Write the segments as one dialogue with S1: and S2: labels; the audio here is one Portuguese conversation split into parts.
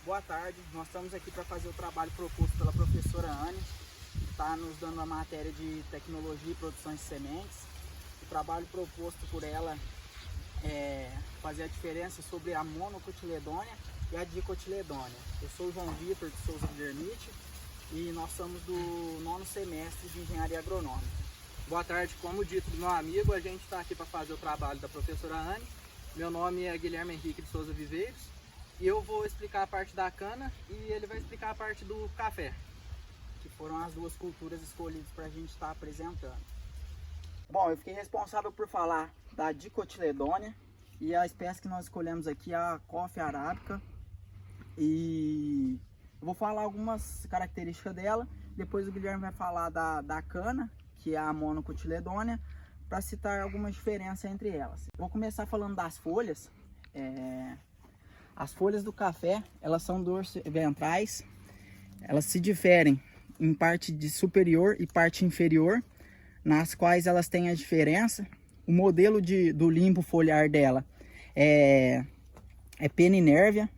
S1: Boa tarde, nós estamos aqui para fazer o trabalho proposto pela professora Anne, que está nos dando a matéria de tecnologia e produção de sementes. O trabalho proposto por ela é fazer a diferença sobre a monocotiledônia e a dicotiledônia. Eu sou o João Vitor de Souza Guilhermite e nós somos do 9º semestre de Engenharia Agronômica.
S2: Boa tarde, como dito do meu amigo, a gente está aqui para fazer o trabalho da professora Anne. Meu nome é Guilherme Henrique de Souza Viveiros e eu vou explicar a parte da cana e ele vai explicar a parte do café,
S1: que foram as duas culturas escolhidas para a gente estar apresentando. Bom, eu fiquei responsável por falar da dicotiledônia e a espécie que nós escolhemos aqui é a Coffea arábica. E eu vou falar algumas características dela, depois o Guilherme vai falar da cana, que é a monocotiledônia, para citar algumas diferenças entre elas. Vou começar falando das folhas. As folhas do café, elas são dorsiventrais, elas se diferem em parte de superior e parte inferior, nas quais elas têm a diferença. O modelo do limbo foliar dela é peninérvia,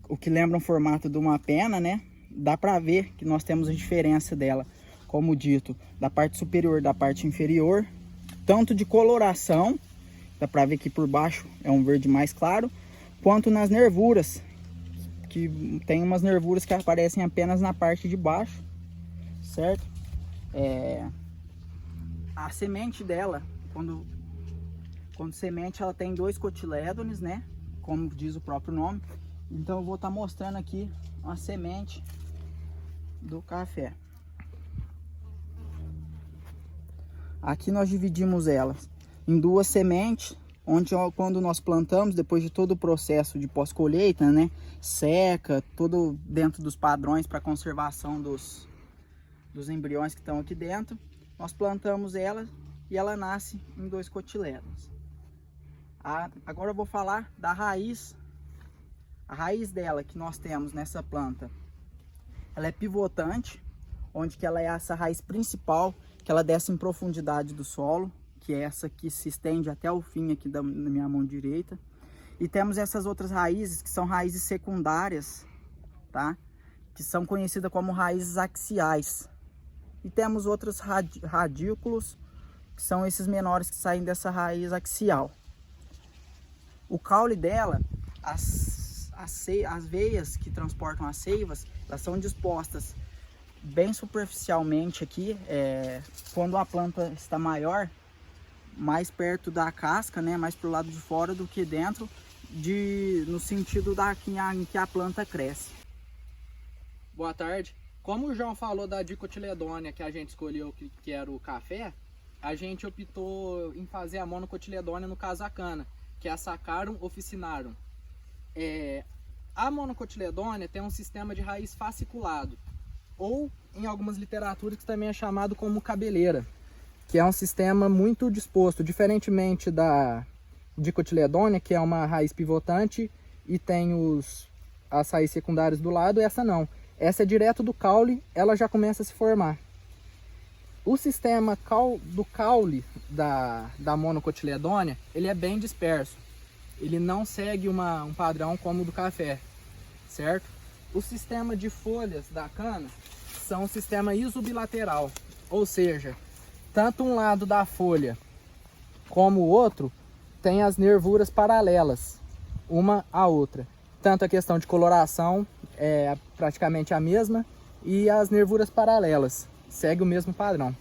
S1: o que lembra um formato de uma pena, né? Dá para ver que nós temos a diferença dela, como dito, da parte superior e da parte inferior, tanto de coloração, dá para ver que por baixo é um verde mais claro, quanto nas nervuras, que tem umas nervuras que aparecem apenas na parte de baixo, certo? A semente dela, quando semente, ela tem 2 cotilédones, né? Como diz o próprio nome. Então eu vou estar mostrando aqui uma semente do café. Aqui nós dividimos elas em 2 sementes, onde quando nós plantamos, depois de todo o processo de pós-colheita, né, seca, todo dentro dos padrões para conservação dos embriões que estão aqui dentro, nós plantamos ela e ela nasce em 2 cotilédonos. Agora eu vou falar da raiz. A raiz dela que nós temos nessa planta, ela é pivotante, onde que ela é essa raiz principal, que ela desce em profundidade do solo, que é essa que se estende até o fim aqui da minha mão direita. E temos essas outras raízes, que são raízes secundárias, tá? Que são conhecidas como raízes axiais. E temos outros radículos, que são esses menores que saem dessa raiz axial. O caule dela, as veias que transportam as seivas, elas são dispostas bem superficialmente aqui, quando a planta está maior, mais perto da casca, né, mais para o lado de fora do que dentro, no sentido em que a planta cresce.
S2: Boa tarde. Como o João falou da dicotiledônia que a gente escolheu, que era o café, a gente optou em fazer a monocotiledônia, no caso a cana, que é a Saccharum officinarum. A monocotiledônia tem um sistema de raiz fasciculado, ou em algumas literaturas que também é chamado como cabeleira, que é um sistema muito disposto, diferentemente da dicotiledônia, que é uma raiz pivotante e tem as raízes secundárias do lado. Essa não, essa é direto do caule, ela já começa a se formar. O sistema do caule da monocotiledônia, ele é bem disperso, ele não segue um padrão como o do café, certo? O sistema de folhas da cana são um sistema isobilateral, ou seja, tanto um lado da folha como o outro tem as nervuras paralelas, uma à outra. Tanto a questão de coloração é praticamente a mesma e as nervuras paralelas seguem o mesmo padrão.